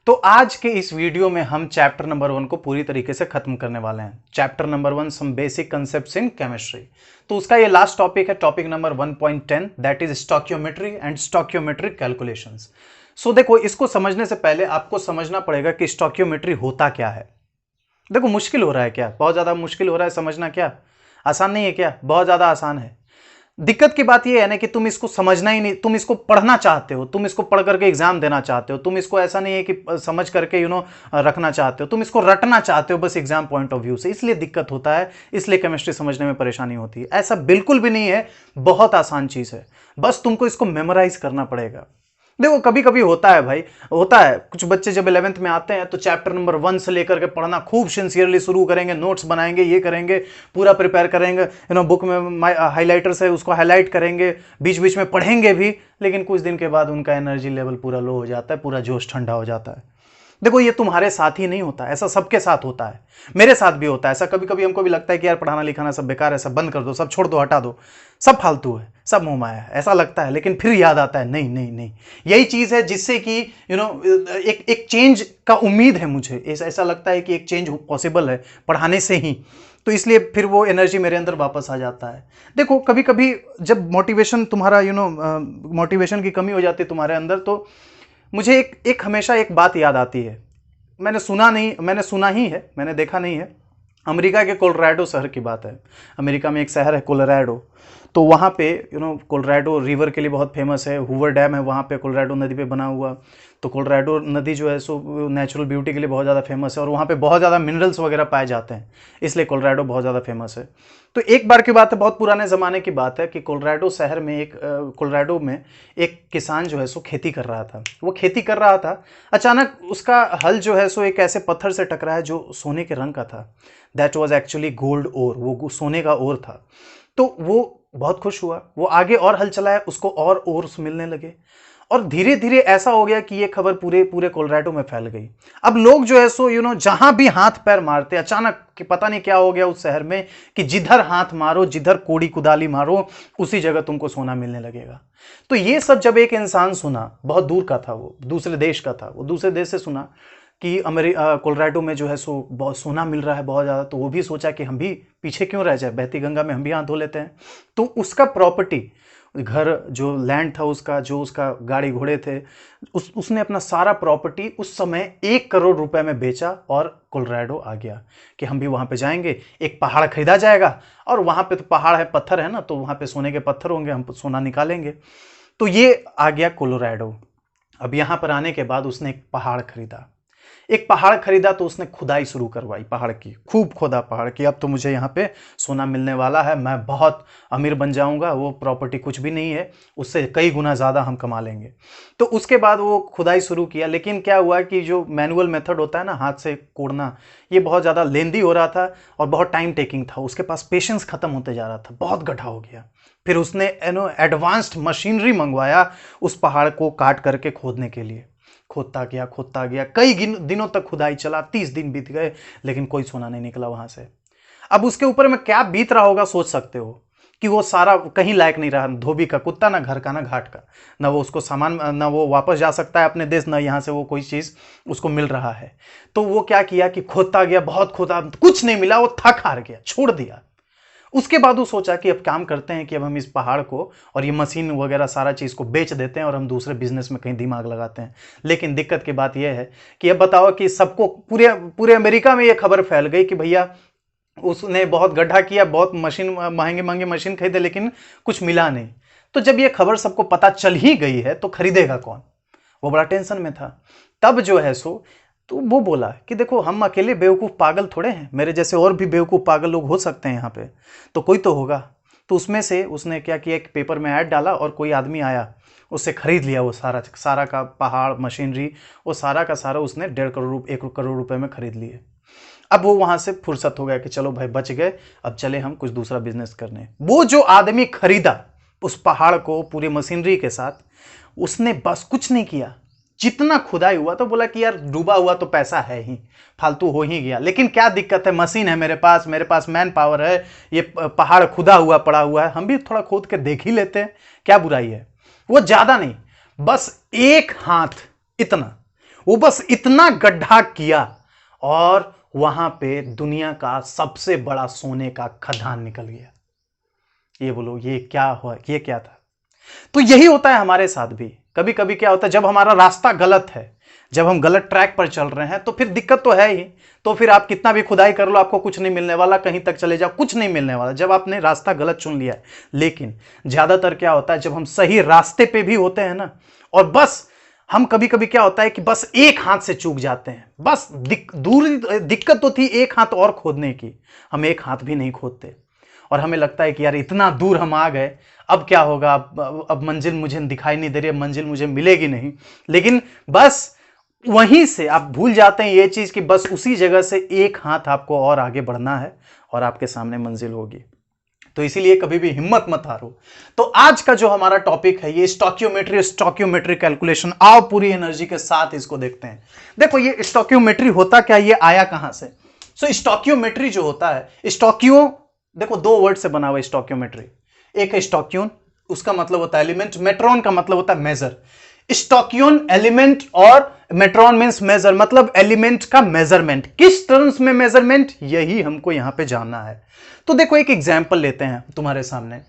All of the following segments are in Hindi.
तो आज के इस वीडियो में हम चैप्टर नंबर 1 को पूरी तरीके से खत्म करने वाले हैं। Chapter number 1 some basic concepts in chemistry. तो उसका ये लास्ट टॉपिक है, topic number 1.10, that is stoichiometry and stoichiometric calculations. So देखो, इसको समझने से पहले आपको समझना पड़ेगा कि स्टोइकियोमेट्री होता क्या है। देखो, मुश्किल हो रहा है क्या? बहुत ज्यादा मुश्किल हो रहा है समझना? क्या आसान नहीं है? क्या बहुत ज्यादा आसान है? दिक्कत की बात यह है ना कि तुम इसको समझना ही नहीं, तुम इसको पढ़ना चाहते हो, तुम इसको पढ़ करके एग्जाम देना चाहते हो, तुम इसको ऐसा नहीं है कि समझ करके रखना चाहते हो, तुम इसको रटना चाहते हो बस एग्जाम पॉइंट ऑफ व्यू से। इसलिए दिक्कत होता है, इसलिए केमिस्ट्री समझने में परेशानी होती है। ऐसा बिल्कुल भी नहीं है, बहुत आसान चीज है, बस तुमको इसको मेमोराइज करना पड़ेगा। देखो, कभी कभी होता है भाई, होता है कुछ बच्चे जब 11th में आते हैं तो चैप्टर नंबर 1 से लेकर के पढ़ना खूब सिंसियरली शुरू करेंगे, नोट्स बनाएंगे, ये करेंगे, पूरा प्रिपेयर करेंगे, बुक में हाइलाइटर से उसको हाईलाइट करेंगे, बीच बीच में पढ़ेंगे भी, लेकिन कुछ दिन के बाद उनका एनर्जी लेवल पूरा लो हो जाता है, पूरा जोश ठंडा हो जाता है। देखो, ये तुम्हारे साथ ही नहीं होता, ऐसा सबके साथ होता है, मेरे साथ भी होता है ऐसा। कभी कभी हमको भी लगता है कि यार पढ़ाना लिखाना सब बेकार है, सब बंद कर दो, सब छोड़ दो, हटा दो, सब फालतू है, सब मोह माया है, ऐसा लगता है। लेकिन फिर याद आता है, नहीं नहीं नहीं, यही चीज है जिससे कि एक चेंज का उम्मीद है मुझे। ऐसा लगता है कि एक चेंज पॉसिबल है पढ़ाने से ही, तो इसलिए फिर वो एनर्जी मेरे अंदर वापस आ जाता है। देखो, कभी कभी जब मोटिवेशन तुम्हारा मोटिवेशन की कमी हो जाती है तुम्हारे अंदर, तो मुझे एक हमेशा एक बात याद आती है। मैंने सुना नहीं, मैंने सुना ही है, मैंने देखा नहीं है। अमेरिका के कोलोराडो शहर की बात है। अमेरिका में एक शहर है कोलोराडो, तो वहाँ पे कोलोराडो रिवर के लिए बहुत फेमस है। हूवर डैम है वहाँ पे, कोलोराडो नदी पे बना हुआ। तो कोलोराडो नदी जो है सो नेचुरल ब्यूटी के लिए बहुत ज़्यादा फेमस है, और वहाँ पे बहुत ज़्यादा मिनरल्स वगैरह पाए जाते हैं, इसलिए कोलोराडो बहुत ज़्यादा फेमस है। तो एक बार की बात है, बहुत पुराने ज़माने की बात है कि कोलोराडो शहर में कोलोराडो में एक किसान जो है सो खेती कर रहा था। वो खेती कर रहा था, अचानक उसका हल जो है सो एक ऐसे पत्थर से टकराया जो सोने के रंग का था। दैट वॉज एक्चुअली गोल्ड ओर, वो सोने का ओर था। तो वो बहुत खुश हुआ, वो आगे और हल चलाया, उसको और ओर्स मिलने लगे, और धीरे धीरे ऐसा हो गया कि ये खबर पूरे पूरे कोलोराडो में फैल गई। अब लोग जो है सो जहां भी हाथ पैर मारते, अचानक कि पता नहीं क्या हो गया उस शहर में कि जिधर हाथ मारो, जिधर कोड़ी कुदाली मारो, उसी जगह तुमको सोना मिलने लगेगा। तो ये सब जब एक इंसान सुना, बहुत दूर का था, वो दूसरे देश का था, वो दूसरे देश से सुना कि कोलोराडो में जो है सो बहुत सोना मिल रहा है बहुत ज़्यादा, तो वो भी सोचा कि हम भी पीछे क्यों रह जाए, बहती गंगा में हम भी हाथ धो लेते हैं। तो उसका प्रॉपर्टी, घर, जो लैंड था उसका, जो उसका गाड़ी घोड़े थे, उसने अपना सारा प्रॉपर्टी उस समय 1 करोड़ रुपए में बेचा और कोलोराडो आ गया कि हम भी वहां पे जाएंगे। एक पहाड़ खरीदा जाएगा, और वहां पे तो पहाड़ है, पत्थर है ना, तो वहां पे सोने के पत्थर होंगे, हम सोना निकालेंगे। तो ये आ गया कोलोराडो। अब यहां पर आने के बाद उसने एक पहाड़ खरीदा, एक पहाड़ खरीदा, तो उसने खुदाई शुरू करवाई पहाड़ की, खूब खोदा पहाड़ की। अब तो मुझे यहाँ पे सोना मिलने वाला है, मैं बहुत अमीर बन जाऊंगा, वो प्रॉपर्टी कुछ भी नहीं है, उससे कई गुना ज़्यादा हम कमा लेंगे। तो उसके बाद वो खुदाई शुरू किया, लेकिन क्या हुआ कि जो मैनुअल मेथड होता है ना, हाथ से कोड़ना, ये बहुत ज़्यादा लेंदी हो रहा था और बहुत टाइम टेकिंग था। उसके पास पेशेंस खत्म होते जा रहा था, बहुत गड्ढा हो गया। फिर उसने एडवांस्ड मशीनरी मंगवाया उस पहाड़ को काट करके खोदने के लिए। खोदता गया, कई दिनों तक खुदाई चला, 30 दिन बीत गए, लेकिन कोई सोना नहीं निकला वहां से। अब उसके ऊपर में क्या बीत रहा होगा सोच सकते हो कि वो सारा कहीं लायक नहीं रहा, धोबी का कुत्ता, ना घर का ना घाट का, ना वो उसको सामान, ना वो वापस जा सकता है अपने देश, ना यहाँ से वो कोई चीज उसको मिल रहा है। तो वो क्या किया कि खोदता गया, बहुत खोदा, कुछ नहीं मिला, वो थक हार गया, छोड़ दिया। उसके बाद वो सोचा कि अब काम करते हैं कि अब हम इस पहाड़ को और ये मशीन वगैरह सारा चीज़ को बेच देते हैं और हम दूसरे बिजनेस में कहीं दिमाग लगाते हैं। लेकिन दिक्कत की बात यह है कि अब बताओ कि सबको, पूरे पूरे अमेरिका में ये खबर फैल गई कि भैया उसने बहुत गड्ढा किया, बहुत मशीन, महंगे महंगे मशीन खरीदे, लेकिन कुछ मिला नहीं। तो जब ये खबर सबको पता चल ही गई है तो खरीदेगा कौन? वो बड़ा टेंशन में था। तब जो है सो, तो वो बोला कि देखो, हम अकेले बेवकूफ़ पागल थोड़े हैं, मेरे जैसे और भी बेवकूफ़ पागल लोग हो सकते हैं यहाँ पे, तो कोई तो होगा। तो उसमें से उसने क्या किया, एक पेपर में ऐड डाला और कोई आदमी आया, उससे खरीद लिया वो सारा का पहाड़, मशीनरी, वो सारा का सारा उसने 1.5 करोड़ रुपए में खरीद लिए। अब वो वहां से फुर्सत हो गया कि चलो भाई बच गए, अब चले हम कुछ दूसरा बिजनेस करने। वो जो आदमी खरीदा उस पहाड़ को पूरी मशीनरी के साथ, उसने बस कुछ नहीं किया, जितना खुदाई हुआ तो बोला कि यार डूबा हुआ तो पैसा है ही, फालतू हो ही गया, लेकिन क्या दिक्कत है, मशीन है मेरे पास मैन पावर है, ये पहाड़ खुदा हुआ पड़ा हुआ है, हम भी थोड़ा खोद के देख ही लेते हैं, क्या बुराई है। वो ज्यादा नहीं, बस एक हाथ इतना, वो बस इतना गड्ढा किया और वहां पे दुनिया का सबसे बड़ा सोने का खदान निकल गया। ये बोलो ये क्या हुआ, ये क्या था? तो यही होता है हमारे साथ भी। कभी कभी क्या होता है, जब हमारा रास्ता गलत है, जब हम गलत ट्रैक पर चल रहे हैं, तो फिर दिक्कत तो है ही। तो फिर आप कितना भी खुदाई कर लो, आपको कुछ नहीं मिलने वाला, कहीं तक चले जाओ कुछ नहीं मिलने वाला, जब आपने रास्ता गलत चुन लिया है। लेकिन ज्यादातर क्या होता है, जब हम सही रास्ते पे भी होते हैं ना, और बस हम कभी कभी क्या होता है कि बस एक हाथ से चूक जाते हैं, बस दिक्कत तो थी एक हाथ और खोदने की, हम एक हाथ भी नहीं खोदते और हमें लगता है कि यार इतना दूर हम आ गए, अब क्या होगा, अब मंजिल मुझे दिखाई नहीं दे रही, मंजिल मुझे मिलेगी नहीं। लेकिन बस वहीं से आप भूल जाते हैं ये चीज कि बस उसी जगह से एक हाथ आपको और आगे बढ़ना है और आपके सामने मंजिल होगी। तो इसीलिए कभी भी हिम्मत मत हारो। तो आज का जो हमारा टॉपिक है ये स्टोकियोमेट्री कैलकुलेशन। आओ पूरी एनर्जी के साथ इसको देखते हैं। देखो ये स्टोकियोमेट्री होता क्या, ये आया कहां से? सो स्टोकियोमेट्री जो होता है, देखो दो वर्ड से बना हुआ स्टोकियोमेट्री। एक है स्टोक्यून, उसका मतलब होता है एलिमेंट, मेट्रॉन का मतलब होता है मेजर। स्टोक्यून एलिमेंट और मेट्रॉन मींस मेजर, मतलब एलिमेंट का मेजरमेंट। किस टर्म्स में मेजरमेंट, यही हमको यहां पे जानना है। तो देखो एक एग्जांपल लेते हैं तुम्हारे सामने,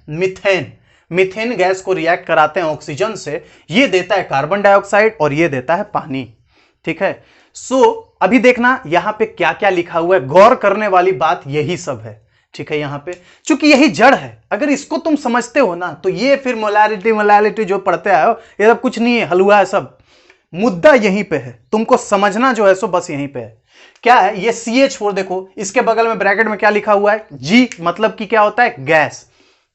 मीथेन गैस को रिएक्ट कराते हैं ऑक्सीजन से, ये देता है कार्बन डाइऑक्साइड और ये देता है पानी। ठीक है, सो अभी देखना यहां पे क्या क्या लिखा हुआ है, गौर करने वाली बात यही सब है। ठीक है, यहां पे चूंकि यही जड़ है, अगर इसको तुम समझते हो ना, तो ये फिर मोलारिटी जो पढ़ते आए हो ये सब कुछ नहीं है, हलवा है सब। मुद्दा यहीं पे है, तुमको समझना जो है सो बस यहीं पे है। क्या है ये CH4, देखो इसके बगल में ब्रैकेट में क्या लिखा हुआ है, G, मतलब कि क्या होता है गैस।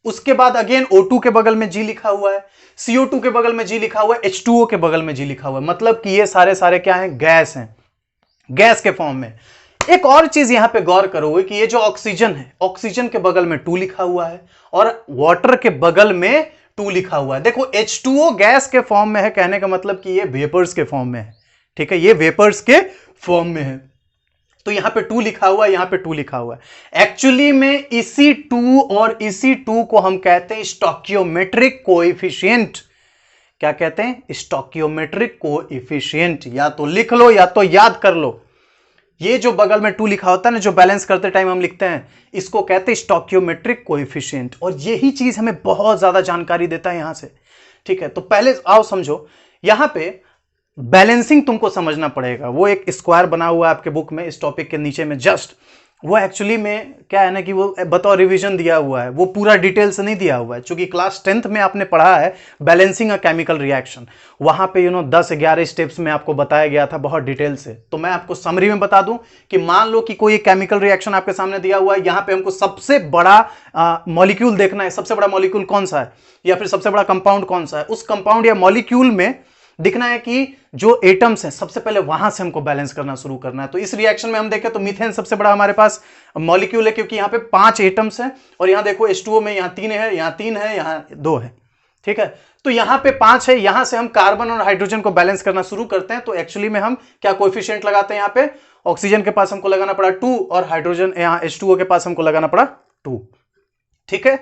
उसके बाद अगेन O2 के बगल में G लिखा हुआ है, CO2 के बगल में G लिखा हुआ है, H2O के बगल में G लिखा हुआ है, मतलब कि ये सारे क्या है, गैस हैं, गैस के फॉर्म में। एक और चीज यहां पे गौर करोगे कि ये जो ऑक्सीजन है, ऑक्सीजन के बगल में 2 लिखा हुआ है और वाटर के बगल में 2 लिखा हुआ है। देखो H2O गैस के फॉर्म में है, कहने का मतलब कि ये वेपर्स के फॉर्म में है। ठीक है, ये वेपर्स के फॉर्म में है, तो यहां पे 2 लिखा हुआ है, यहां पे 2 लिखा हुआ है। एक्चुअली में इसी 2 और इसी 2 को हम कहते हैं स्टोकियोमेट्रिक कोएफिशिएंट। क्या कहते हैं, स्टोकियोमेट्रिक कोएफिशिएंट। या तो लिख लो या तो याद कर लो। ये जो बगल में 2 लिखा होता है ना, जो बैलेंस करते टाइम हम लिखते हैं, इसको कहते हैं स्टोकियोमेट्रिक कोएफिशिएंट। और यही चीज हमें बहुत ज्यादा जानकारी देता है यहां से। ठीक है, तो पहले आओ समझो, यहां पे बैलेंसिंग तुमको समझना पड़ेगा। वो एक स्क्वायर बना हुआ है आपके बुक में, इस टॉपिक के नीचे में जस्ट, वो एक्चुअली में क्या है ना कि वो बतौर रिवीजन दिया हुआ है, वो पूरा डिटेल से नहीं दिया हुआ है। क्योंकि क्लास 10th में आपने पढ़ा है बैलेंसिंग अ केमिकल रिएक्शन, वहां पे 10-11 स्टेप्स में आपको बताया गया था बहुत डिटेल से। तो मैं आपको समरी में बता दूं कि मान लो कि कोई केमिकल रिएक्शन आपके सामने दिया हुआ है, यहां पे हमको सबसे बड़ा मॉलिक्यूल देखना है, सबसे बड़ा मॉलिक्यूल कौन सा है या फिर सबसे बड़ा कंपाउंड कौन सा है। उस कंपाउंड या मॉलिक्यूल में दिखना है कि जो एटम्स हैं, सबसे पहले वहां से हमको बैलेंस करना शुरू करना है। तो इस रिएक्शन में हम देखें तो मीथेन सबसे बड़ा हमारे पास मॉलिक्यूल है, क्योंकि यहां पे 5 एटम्स हैं और यहां देखो H2O में यहां 3 है, यहां 3 है, यहां 2 है। ठीक है, तो यहां पे 5 है, यहां से हम कार्बन और हाइड्रोजन को बैलेंस करना शुरू करते हैं। तो एक्चुअली में हम क्या कोएफिशिएंट लगाते हैं, यहां पे ऑक्सीजन के पास हमको लगाना पड़ा 2 और हाइड्रोजन यहां H2O के पास हमको लगाना पड़ा 2। ठीक है,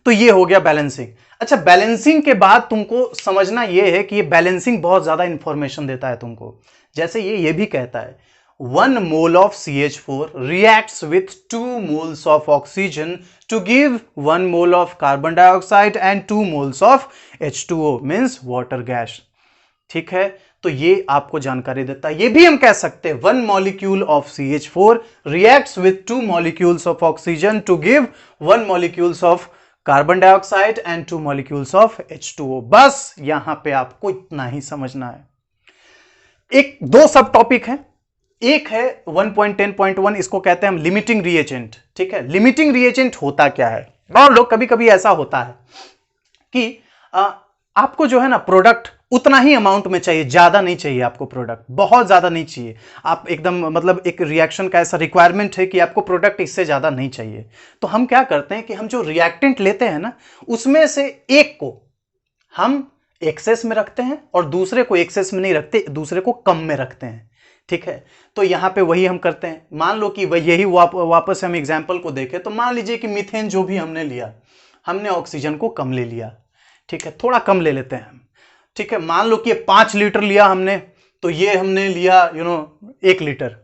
तो ये हो गया बैलेंसिंग। अच्छा, बैलेंसिंग के बाद तुमको समझना यह है कि ये बैलेंसिंग बहुत ज्यादा इंफॉर्मेशन देता है तुमको। जैसे ये भी कहता है 1 mole of CH4 reacts with 2 moles of oxygen to give 1 mole of carbon dioxide and 2 moles of H2O means water gas। ठीक है, तो ये आपको जानकारी देता है। ये भी हम कह सकते हैं 1 molecule of CH4 reacts with 2 molecules of oxygen to give 1 molecules of carbon dioxide and 2 molecules of H2O। बस यहां पे आपको इतना ही समझना है। एक 2 सब टॉपिक है, एक है 1.10.1, इसको कहते हैं हम लिमिटिंग रिएजेंट। ठीक है, लिमिटिंग रिएजेंट होता क्या है, और लोग कभी कभी ऐसा होता है कि आपको जो है ना प्रोडक्ट उतना ही अमाउंट में चाहिए, ज्यादा नहीं चाहिए आपको, प्रोडक्ट बहुत ज्यादा नहीं चाहिए। आप एकदम मतलब एक रिएक्शन का ऐसा रिक्वायरमेंट है कि आपको प्रोडक्ट इससे ज्यादा नहीं चाहिए। तो हम क्या करते हैं कि हम जो रिएक्टेंट लेते हैं ना, उसमें से एक को हम एक्सेस में रखते हैं और दूसरे को एक्सेस में नहीं रखते, दूसरे को कम में रखते हैं। ठीक है, तो यहां पे वही हम करते हैं। मान लो कि यही वापस हम एग्जांपल को देखें, तो मान लीजिए कि मीथेन जो भी हमने लिया, हमने ऑक्सीजन को कम ले लिया। ठीक है, थोड़ा कम ले लेते हैं हम। ठीक है, मान लो कि 5 लीटर लिया हमने, तो ये हमने लिया 1 लीटर।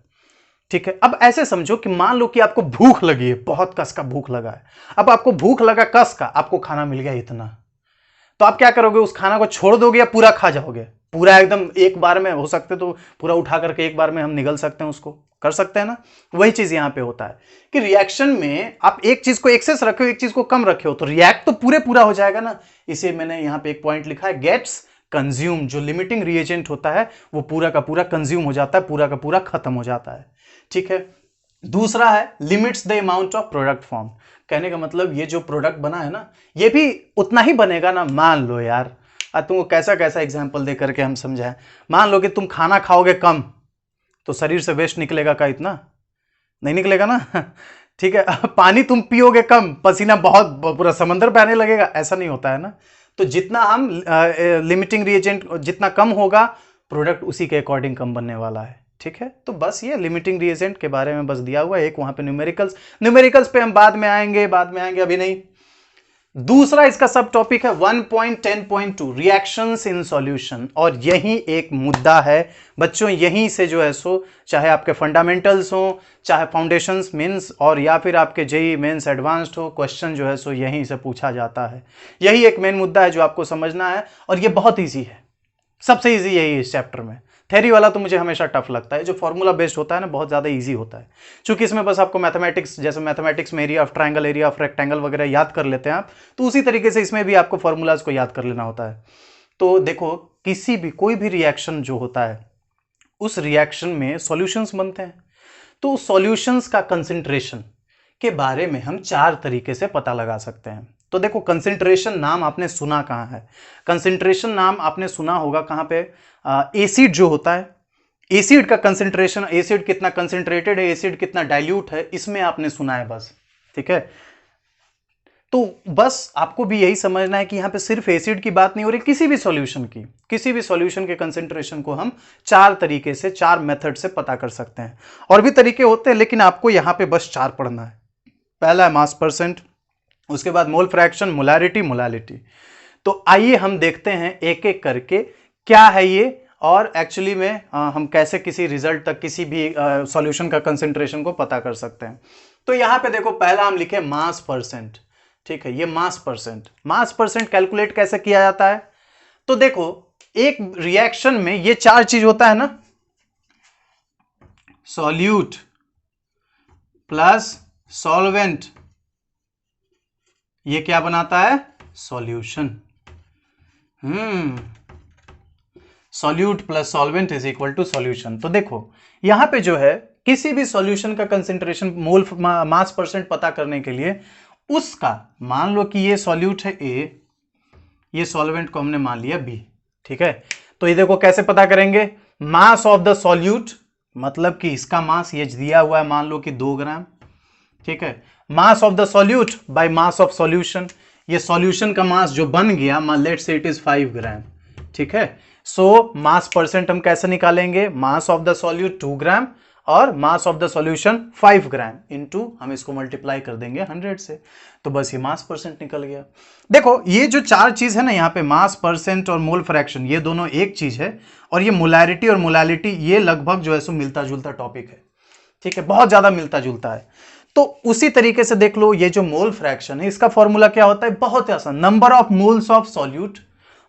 ठीक है, अब ऐसे समझो कि मान लो कि आपको भूख लगी है, बहुत कस का भूख लगा है। अब आपको भूख लगा कस का, आपको खाना मिल गया इतना, तो आप क्या करोगे, उस खाना को छोड़ दोगे या पूरा खा जाओगे? पूरा एकदम एक बार में, हो सकते तो पूरा उठा करके एक बार में हम निगल सकते हैं, उसको कर सकते हैं ना। वही चीज यहां पे होता है कि रिएक्शन में आप एक चीज को एक्सेस रखे हो, एक चीज को कम रखे हो, तो रिएक्ट तो पूरा हो जाएगा ना। इसे मैंने यहां पे एक पॉइंट लिखा है, गेट्स कंज्यूम। जो लिमिटिंग रिएजेंट होता है वो पूरा का पूरा कंज्यूम हो जाता है, पूरा का पूरा खत्म हो जाता है। ठीक है, दूसरा है limits the amount of product form. कहने का मतलब ये जो प्रोडक्ट बना है ना, ये भी उतना ही बनेगा ना। मान लो यार, तुमको कैसा कैसा एग्जांपल दे करके हम समझाएं। मान लो कि तुम खाना खाओगे कम, तो शरीर से वेस्ट निकलेगा का? इतना नहीं निकलेगा ना। ठीक है, पानी तुम पियोगे कम, पसीना बहुत पूरा समंदर बहने लगेगा, ऐसा नहीं होता है ना। तो जितना हम लिमिटिंग रिएजेंट जितना कम होगा, प्रोडक्ट उसी के अकॉर्डिंग कम बनने वाला है। ठीक है, तो बस ये लिमिटिंग रिएजेंट के बारे में बस दिया हुआ है। एक वहां पे न्यूमेरिकल्स पे हम बाद में आएंगे, अभी नहीं। दूसरा इसका सब टॉपिक है 1.10.2 रिएक्शंस इन सॉल्यूशन, और यही एक मुद्दा है बच्चों। यहीं से जो है सो, चाहे आपके फंडामेंटल्स हो, चाहे फाउंडेशंस मेंस, और या फिर आपके जेईई मेंस एडवांस्ड हो, क्वेश्चन जो है सो यहीं से पूछा जाता है। यही एक मेन मुद्दा है जो आपको समझना है, और ये बहुत ईजी है, सबसे ईजी यही है इस चैप्टर में। थ्योरी वाला तो मुझे हमेशा टफ लगता है, जो फॉर्मूला बेस्ड होता है ना, बहुत ज़्यादा इजी होता है। क्योंकि इसमें बस आपको मैथमेटिक्स, जैसे मैथमेटिक्स में area of triangle, area of rectangle वगैरह याद कर लेते हैं आप, तो उसी तरीके से इसमें भी आपको फॉर्मूलाज को याद कर लेना होता है। तो देखो, कोई भी रिएक्शन जो होता है, उस रिएक्शन में सॉल्यूशंस बनते हैं। तो सॉल्यूशंस का कंसंट्रेशन के बारे में हम 4 तरीके से पता लगा सकते हैं। तो देखो, कंसंट्रेशन नाम आपने सुना कहाँ है? कंसंट्रेशन नाम आपने सुना होगा कहाँ पे? एसिड जो होता है, एसिड का कंसंट्रेशन, एसिड कितना कंसंट्रेटेड है, एसिड कितना डाइल्यूट है, इसमें आपने सुना है बस। ठीक है, तो बस आपको भी यही समझना है कि यहां पे सिर्फ एसिड की बात नहीं हो रही, किसी भी सॉल्यूशन के कंसंट्रेशन को हम 4 तरीके से, 4 मेथड से पता कर सकते हैं। और भी तरीके होते हैं, लेकिन आपको यहां पे बस 4 पढ़ना है। पहला है मास परसेंट, उसके बाद मोल फ्रैक्शन, मोलालिटी। तो आइए हम देखते हैं एक एक करके क्या है ये, और एक्चुअली में हम कैसे किसी रिजल्ट तक, किसी भी सॉल्यूशन का कंसंट्रेशन को पता कर सकते हैं। तो यहां पे देखो, पहला हम लिखे मास परसेंट। ठीक है, ये मास परसेंट कैलकुलेट कैसे किया जाता है? तो देखो, एक रिएक्शन में ये 4 चीज होता है ना, सॉल्यूट प्लस सॉल्वेंट, ये क्या बनाता है? Solution. Solute plus solvent is equal to solution. तो देखो, यहां पे जो है, किसी भी सॉल्यूशन का कंसंट्रेशन, मास परसेंट पता करने के लिए उसका, मान लो कि ये सॉल्यूट है A, ये सॉल्वेंट को हमने मान लिया B। ठीक है, तो ये देखो कैसे पता करेंगे? मास ऑफ द सॉल्यूट, मतलब कि इसका मास ये दिया हुआ है, मान लो कि 2 ग्राम। ठीक है, mass of the solute by mass of solution, ये सॉल्यूशन का मास जो बन गया, लेट्स से इट इज 5 ग्राम। ठीक है, सो मास परसेंट हम कैसे निकालेंगे? मास ऑफ द सॉल्यूट 2 ग्राम और mass of the solution 5 gram, into हम इसको मल्टीप्लाई कर देंगे 100 से, तो बस ये मास परसेंट निकल गया। देखो, ये जो 4 चीज है ना यहाँ पे, मास परसेंट और मोल फ्रैक्शन, ये दोनों एक चीज है, और ये मोलैरिटी और मोलालिटी, ये लगभग जो है सो मिलता जुलता टॉपिक है। ठीक है, बहुत ज्यादा मिलता जुलता है। तो उसी तरीके से देख लो, ये जो मोल फ्रैक्शन है, इसका फॉर्मूला क्या होता है? बहुत आसान, number of moles of solute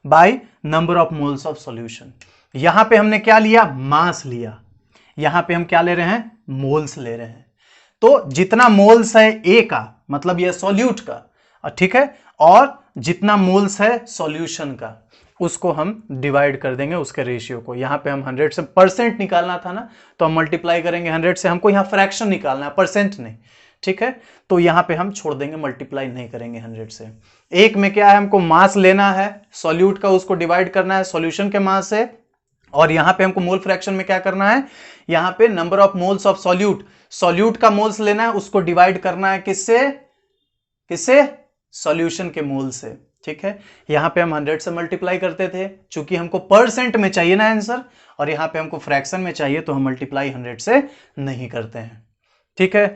by number of moles of solution. यहां पे हमने क्या लिया? मास लिया। यहां पे हम क्या ले रहे हैं? मोल्स ले रहे हैं। तो जितना मोल्स है A का, मतलब यह सॉल्यूट का, ठीक है, और जितना मोल्स है सॉल्यूशन का, उसको हम डिवाइड कर देंगे उसके रेशियो को। यहां पे हम 100 से परसेंट निकालना था ना, तो हम मल्टीप्लाई करेंगे 100 से, हमको यहां फ्रैक्शन निकालना है, परसेंट नहीं। ठीक है, तो यहां पे हम छोड़ देंगे, मल्टीप्लाई नहीं करेंगे 100 से। एक में क्या है, हमको मास लेना है सॉल्यूट का, उसको डिवाइड करना है सॉल्यूशन के मास से, और यहां पे हमको मोल फ्रैक्शन में क्या करना है? यहां पे number of moles of solute का मोल्स लेना है, उसको डिवाइड करना है किससे? सॉल्यूशन के मोल से। ठीक है, यहां पे हम 100 से मल्टीप्लाई करते थे, चूंकि हमको परसेंट में चाहिए ना आंसर, और यहां पे हमको फ्रैक्शन में चाहिए, तो हम मल्टीप्लाई 100 से नहीं करते हैं। ठीक है,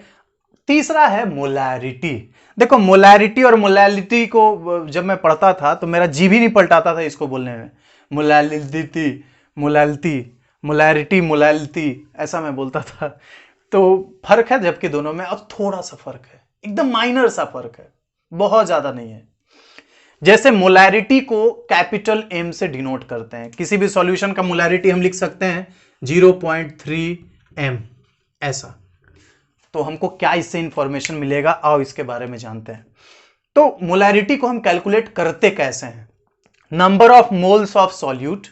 तीसरा है मोलैरिटी। देखो, मोलैरिटी और मोलालिटी को जब मैं पढ़ता था तो मेरा जी भी नहीं पलटाता था इसको बोलने में। मोलैलिटी, मोलैरिटी मोलैलिटी ऐसा मैं बोलता था। तो फर्क है जबकि दोनों में, अब थोड़ा सा फर्क है, एकदम माइनर सा फर्क है, बहुत ज्यादा नहीं है। जैसे मोलैरिटी को कैपिटल एम से डिनोट करते हैं, किसी भी सॉल्यूशन का मोलैरिटी हम लिख सकते हैं 0.3 m ऐसा। तो हमको क्या इससे इंफॉर्मेशन मिलेगा, आओ इसके बारे में जानते हैं। तो मोलैरिटी को हम कैलकुलेट करते कैसे हैं, number of moles of solute.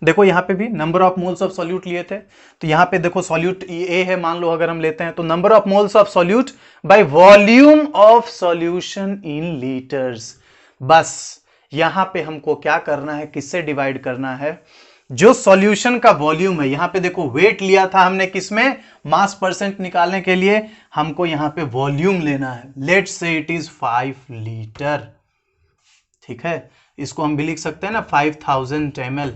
देखो यहां पे भी number of moles of solute लिए थे, तो यहां पे देखो सॉल्यूट ए है मान लो अगर हम लेते हैं, तो number of moles of solute by volume of solution in litres. बस यहां पे हमको क्या करना है, किससे डिवाइड करना है, जो सॉल्यूशन का वॉल्यूम है। यहां पे देखो वेट लिया था हमने किसमें, मास परसेंट निकालने के लिए, हमको यहां पे वॉल्यूम लेना है। Let's say it is 5 litre, ठीक है, इसको हम भी लिख सकते हैं ना 5000 ml,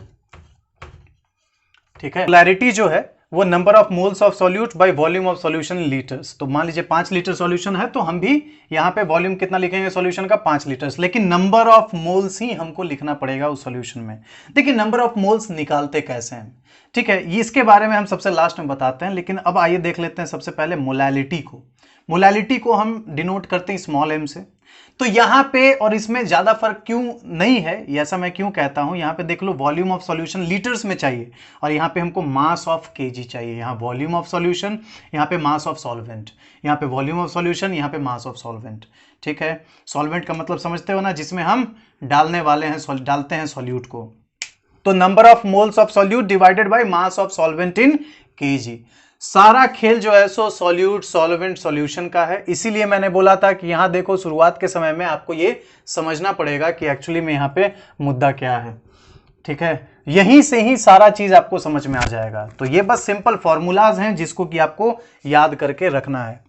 ठीक है। मोलैरिटी जो है वो number of moles of solute by volume of solution in litres. तो मान लीजिए 5 लीटर सॉल्यूशन है, तो हम भी यहां पे वॉल्यूम कितना लिखेंगे सॉल्यूशन का, 5 लीटर, लेकिन नंबर ऑफ मोल्स ही हमको लिखना पड़ेगा उस सॉल्यूशन में। देखिए नंबर ऑफ मोल्स निकालते कैसे हैं, ठीक है, ये इसके बारे में हम सबसे लास्ट में बताते हैं। लेकिन अब आइए देख लेते हैं सबसे पहले मोलैलिटी को। मोलैलिटी को हम डिनोट करते हैं स्मॉल m से। तो यहां पे और इसमें ज्यादा फर्क क्यों नहीं है, ऐसा मैं क्यों कहता हूं, यहां पे देख low volume of solution litres में चाहिए, और यहां पे हमको मास ऑफ केजी चाहिए। यहां वॉल्यूम ऑफ सॉल्यूशन, यहां पे मास ऑफ सॉल्वेंट, यहां पे वॉल्यूम ऑफ सॉल्यूशन, यहां पे मास ऑफ सॉल्वेंट, ठीक है। सॉल्वेंट का मतलब समझते हो ना, जिसमें हम डालने वाले हैं, डालते हैं सॉल्यूट को। तो number of moles of solute divided by mass of solvent in KG. सारा खेल जो है सो सॉल्यूट सॉल्वेंट सॉल्यूशन का है। इसीलिए मैंने बोला था कि यहां देखो शुरुआत के समय में आपको ये समझना पड़ेगा कि एक्चुअली में यहां पे मुद्दा क्या है, ठीक है। यहीं से ही सारा चीज आपको समझ में आ जाएगा। तो ये बस सिंपल फॉर्मूलाज हैं जिसको कि आपको याद करके रखना है,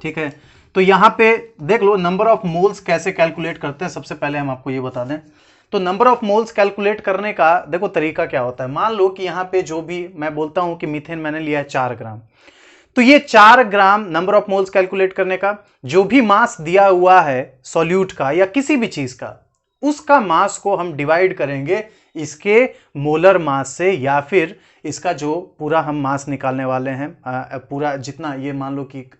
ठीक है। तो यहां पे देख लो नंबर ऑफ मोल्स कैसे कैलकुलेट करते हैं, सबसे पहले हम आपको ये बता दें। तो नंबर ऑफ मोल्स कैलकुलेट करने का देखो तरीका क्या होता है। मान लो कि यहां पे जो भी मैं बोलता हूं कि मीथेन मैंने लिया है 4 ग्राम, तो ये 4 ग्राम नंबर ऑफ मोल्स कैलकुलेट करने का, जो भी मास दिया हुआ है सॉल्यूट का या किसी भी चीज का, उसका मास को हम डिवाइड करेंगे इसके मोलर मास से, या फिर इसका जो पूरा हम मास निकालने वाले हैं, पूरा जितना, ये मान लो कि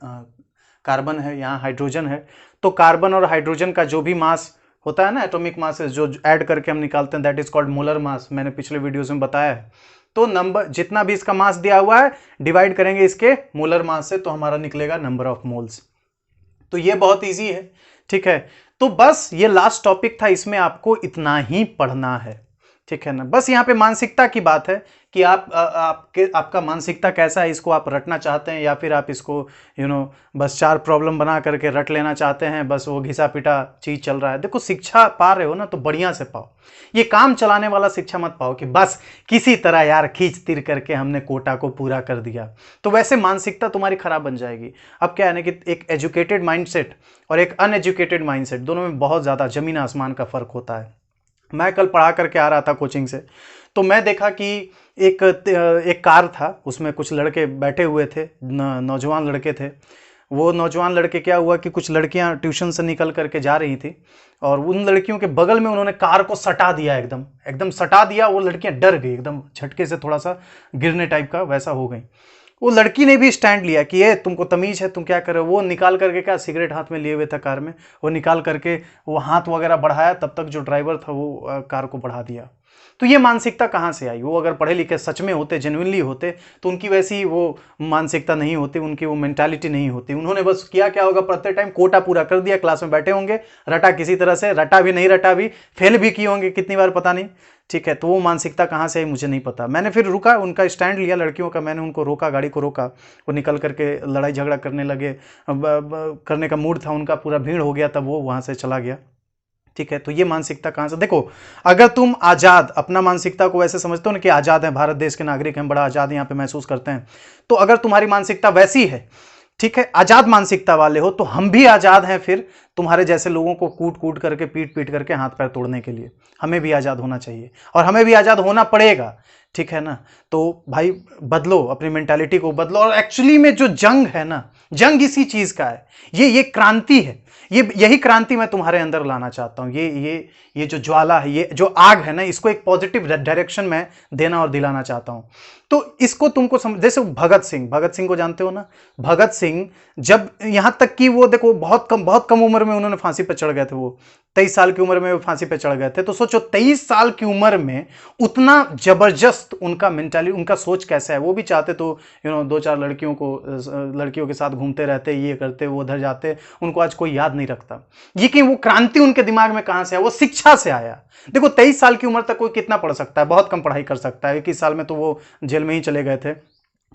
कार्बन है, यहाँ हाइड्रोजन है, तो कार्बन और हाइड्रोजन का जो भी मास होता है ना, एटॉमिक मास जो ऐड करके हम निकालते हैं, that is called molar mass, मैंने पिछले वीडियोस में बताया है। तो नंबर जितना भी इसका मास दिया हुआ है डिवाइड करेंगे इसके मोलर मास से, तो हमारा निकलेगा नंबर ऑफ मोल्स। तो ये बहुत इजी है, ठीक है। तो बस ये लास्ट टॉपिक था, इसमें आपको इतना ही पढ़ना है, ठीक है ना। बस यहाँ पे मानसिकता की बात है कि आपका मानसिकता कैसा है, इसको आप रटना चाहते हैं या फिर आप इसको बस 4 प्रॉब्लम बना करके रट लेना चाहते हैं, बस वो घिसा पिटा चीज चल रहा है। देखो शिक्षा पा रहे हो ना, तो बढ़िया से पाओ, ये काम चलाने वाला शिक्षा मत पाओ कि बस किसी तरह यार खींच तीर करके हमने कोटा को पूरा कर दिया, तो वैसे मानसिकता तुम्हारी खराब बन जाएगी। अब क्या है ना कि एक एजुकेटेड माइंडसेट और एक अनएजुकेटेड माइंडसेट, दोनों में बहुत ज्यादा जमीन आसमान का फर्क होता है। मैं कल पढ़ा करके आ रहा था कोचिंग से, तो मैं देखा कि एक कार था, उसमें कुछ लड़के बैठे हुए थे, नौजवान लड़के थे। वो नौजवान लड़के क्या हुआ कि कुछ लड़कियां ट्यूशन से निकल करके जा रही थी, और उन लड़कियों के बगल में उन्होंने कार को सटा दिया, एकदम एकदम सटा दिया। वो लड़कियां डर गई, एकदम झटके से थोड़ा सा गिरने टाइप का वैसा हो गई। वो लड़की ने भी स्टैंड लिया कि ये तुमको तमीज है, तुम क्या कर रहे हो। वो निकाल करके क्या, सिगरेट हाथ में लिए हुए था कार में, वो निकाल करके वो हाथ वगैरह बढ़ाया, तब तक जो ड्राइवर था वो कार को बढ़ा दिया। तो ये मानसिकता कहाँ से आई? वो अगर पढ़े लिखे सच में होते, जेन्युइनली होते, तो उनकी वैसी वो मानसिकता नहीं होती, उनकी वो मेंटालिटी नहीं होती। उन्होंने बस किया क्या होगा, प्रत्येक टाइम कोटा पूरा कर दिया, क्लास में बैठे होंगे, रटा किसी तरह से, रटा भी नहीं रटा भी, फेल भी किए होंगे कितनी बार पता नहीं, ठीक है। तो वो मानसिकता कहाँ से आई मुझे नहीं पता। मैंने फिर रुका, उनका स्टैंड लिया लड़कियों का, मैंने उनको रोका, गाड़ी को रोका। वो निकल करके लड़ाई झगड़ा करने लगे, करने का मूड था उनका, पूरा भीड़ हो गया, तब वो वहाँ से चला गया, ठीक है। तो ये मानसिकता कहाँ से? देखो, अगर तुम आज़ाद, अपना मानसिकता को वैसे समझते हो ना कि आज़ाद है, भारत देश के नागरिक हैं, बड़ा आज़ाद यहाँ पे महसूस करते हैं, तो अगर तुम्हारी मानसिकता वैसी है, ठीक है, आज़ाद मानसिकता वाले हो, तो हम भी आज़ाद हैं फिर। तुम्हारे जैसे लोगों को कूट कूट करके पीट पीट करके हाथ पैर तोड़ने के लिए। हमें भी आज़ाद होना चाहिए और हमें भी आज़ाद होना पड़ेगा, ठीक है ना। तो भाई बदलो, अपनी मेंटालिटी को बदलो। और एक्चुअली में जो जंग है ना, जंग इसी चीज का है, ये क्रांति है, यही क्रांति मैं तुम्हारे अंदर लाना चाहता हूं। ये जो ज्वाला है, ये जो आग है ना, इसको एक पॉजिटिव डायरेक्शन में देना और दिलाना चाहता हूं। तो इसको तुमको जैसे भगत सिंह को जानते हो ना। भगत सिंह जब, यहां तक कि वो देखो बहुत कम उम्र में उन्होंने फांसी पर चढ़ गए थे। वो 23 साल की उम्र में वो फांसी पे चढ़ गए थे। तो सोचो 23 साल की उम्र में उतना जबरदस्त उनका मेंटालिटी, उनका सोच कैसा है। वो भी चाहते तो दो चार लड़कियों के साथ घूमते रहते, ये करते, वो उधर जाते, उनको आज कोई याद नहीं रखता। ये कि वो क्रांति उनके दिमाग में कहां से आया, वो शिक्षा से आया। देखो 23 साल की उम्र तक कोई कितना पढ़ सकता है, बहुत कम पढ़ाई कर सकता है। 21 साल में तो वो जेल में ही चले गए थे।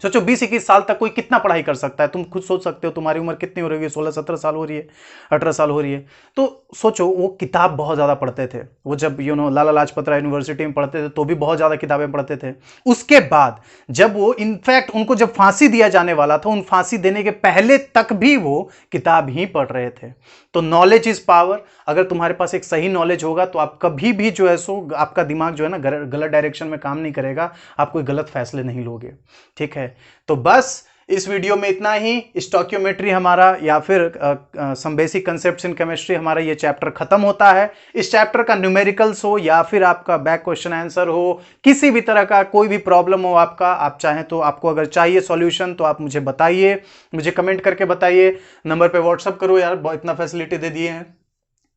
सोचो 20-21 साल तक कोई कितना पढ़ाई कर सकता है। तुम खुद सोच सकते हो, तुम्हारी उम्र कितनी हो रही है, 16-17 साल हो रही है, 18 साल हो रही है। तो सोचो वो किताब बहुत ज़्यादा पढ़ते थे। वो जब लाला लाजपत राय यूनिवर्सिटी में पढ़ते थे तो भी बहुत ज़्यादा किताबें पढ़ते थे। उसके बाद जब वो, इनफैक्ट उनको जब फांसी दिया जाने वाला था, उन फांसी देने के पहले तक भी वो किताब ही पढ़ रहे थे। तो नॉलेज इज पावर। अगर तुम्हारे पास एक सही नॉलेज होगा तो आप कभी भी जो है सो, आपका दिमाग जो है ना गलत डायरेक्शन में काम नहीं करेगा, आप कोई गलत फैसले नहीं लोगे, ठीक है। तो बस इस वीडियो में इतना ही। स्टोइकियोमेट्री हमारा या फिर some basic concepts in chemistry, हमारा ये चैप्टर खत्म होता है। इस चैप्टर का न्यूमेरिकल्स हो या फिर आपका बैक क्वेश्चन आंसर हो, किसी भी तरह का कोई भी प्रॉब्लम हो आपका, आप चाहें तो, आपको अगर चाहिए सॉल्यूशन तो आप मुझे बताइए, मुझे कमेंट करके बताइए, नंबर पे व्हाट्सअप करो यार, इतना फैसिलिटी दे दिए हैं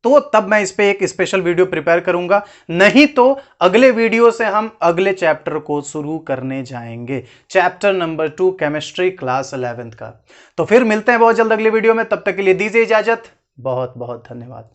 तो तब मैं इस पे एक स्पेशल वीडियो प्रिपेयर करूंगा। नहीं तो अगले वीडियो से हम अगले चैप्टर को शुरू करने जाएंगे, chapter number 2 chemistry class 11th का। तो फिर मिलते हैं बहुत जल्द अगले वीडियो में, तब तक के लिए दीजिए इजाजत। बहुत बहुत धन्यवाद।